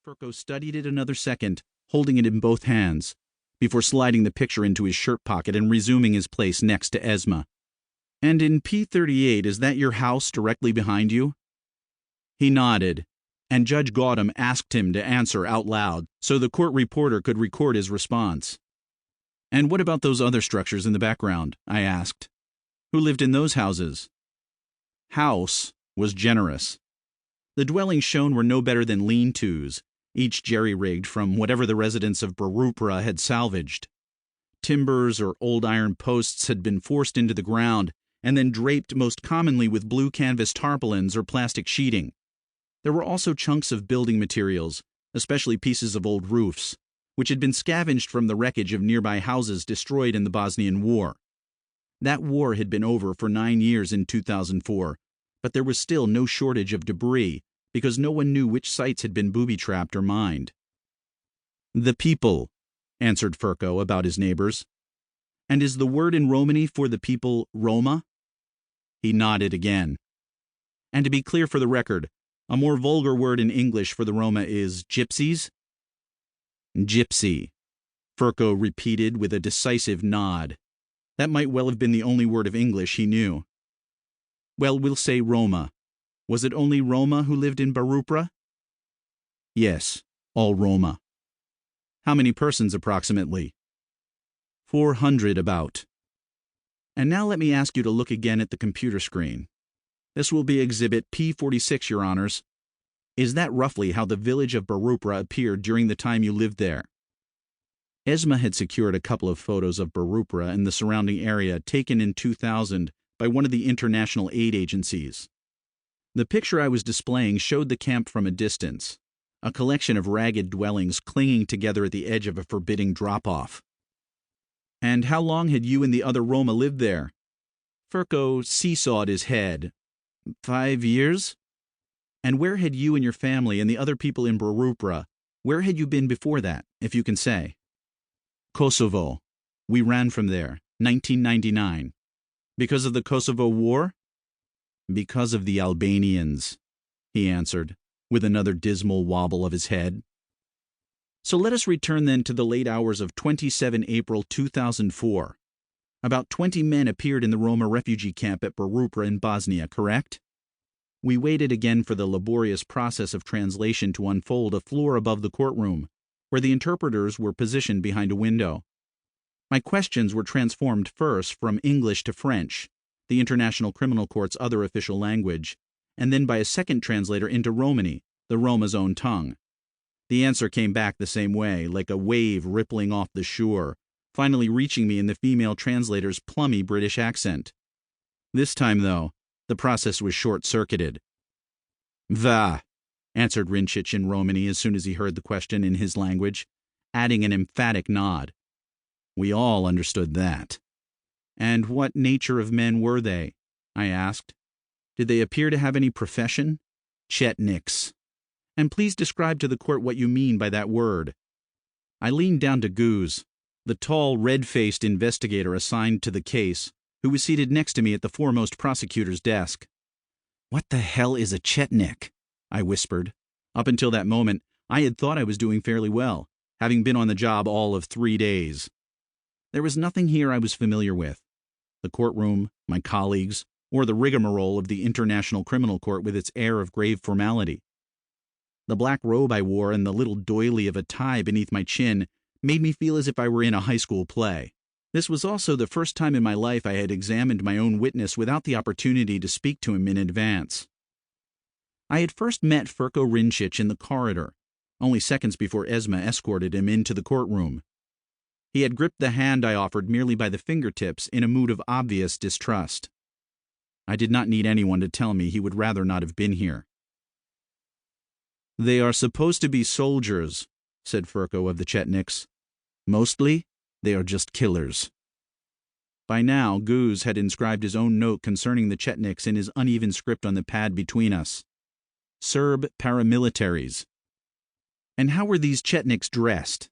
Ferko studied it another second, holding it in both hands, before sliding the picture into his shirt pocket and resuming his place next to Esma. "And in P38, is that your house directly behind you?" He nodded, and Judge Gautam asked him to answer out loud so the court reporter could record his response. "And what about those other structures in the background?" I asked. "Who lived in those houses?" House was generous. The dwellings shown were no better than lean-tos, each jerry-rigged from whatever the residents of Barupra had salvaged. Timbers or old iron posts had been forced into the ground and then draped most commonly with blue canvas tarpaulins or plastic sheeting. There were also chunks of building materials, especially pieces of old roofs, which had been scavenged from the wreckage of nearby houses destroyed in the Bosnian War. That war had been over for 9 years in 2004, but there was still no shortage of debris because no one knew which sites had been booby-trapped or mined. "The people," answered Ferko about his neighbors. "And is the word in Romany for the people Roma?" He nodded again. "And to be clear for the record, a more vulgar word in English for the Roma is gypsies?" "Gypsy," Ferko repeated with a decisive nod. That might well have been the only word of English he knew. "Well, we'll say Roma. Was it only Roma who lived in Barupra?" "Yes, all Roma." "How many persons approximately?" 400 about. "And now let me ask you to look again at the computer screen. This will be Exhibit P46, Your Honors. Is that roughly how the village of Barupra appeared during the time you lived there?" Esma had secured a couple of photos of Barupra and the surrounding area taken in 2000 by one of the international aid agencies. The picture I was displaying showed the camp from a distance, a collection of ragged dwellings clinging together at the edge of a forbidding drop-off. "And how long had you and the other Roma lived there?" Ferko seesawed his head. 5 years? "And where had you and your family and the other people in Barupra, where had you been before that, if you can say?" "Kosovo. We ran from there, 1999. "Because of the Kosovo War?" "Because of the Albanians," he answered, with another dismal wobble of his head. "So let us return then to the late hours of 27 April 2004. About 20 men appeared in the Roma refugee camp at Barupra in Bosnia, correct?" We waited again for the laborious process of translation to unfold a floor above the courtroom, where the interpreters were positioned behind a window. My questions were transformed first from English to French, the International Criminal Court's other official language, and then by a second translator into Romany, the Roma's own tongue. The answer came back the same way, like a wave rippling off the shore, finally reaching me in the female translator's plummy British accent. This time, though, the process was short-circuited. "Va," answered Rincic in Romany as soon as he heard the question in his language, adding an emphatic nod. We all understood that. "And what nature of men were they?" I asked. "Did they appear to have any profession?" "Chetniks. And please describe to the court what you mean by that word." I leaned down to Goose, the tall, red-faced investigator assigned to the case, who was seated next to me at the foremost prosecutor's desk. "What the hell is a Chetnik?" I whispered. Up until that moment, I had thought I was doing fairly well, having been on the job all of 3 days. There was nothing here I was familiar with. The courtroom, my colleagues, or the rigmarole of the International Criminal Court with its air of grave formality. The black robe I wore and the little doily of a tie beneath my chin made me feel as if I were in a high school play. This was also the first time in my life I had examined my own witness without the opportunity to speak to him in advance. I had first met Ferko Rincic in the corridor, only seconds before Esma escorted him into the courtroom. He had gripped the hand I offered merely by the fingertips in a mood of obvious distrust. I did not need anyone to tell me he would rather not have been here. "They are supposed to be soldiers," said Ferko of the Chetniks. "Mostly, they are just killers." By now, Goose had inscribed his own note concerning the Chetniks in his uneven script on the pad between us. Serb paramilitaries. And how were these Chetniks dressed?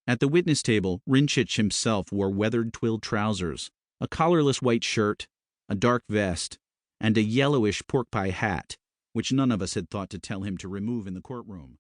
At the witness table, Rincic himself wore weathered twill trousers, a collarless white shirt, a dark vest, and a yellowish pork pie hat, which none of us had thought to tell him to remove in the courtroom.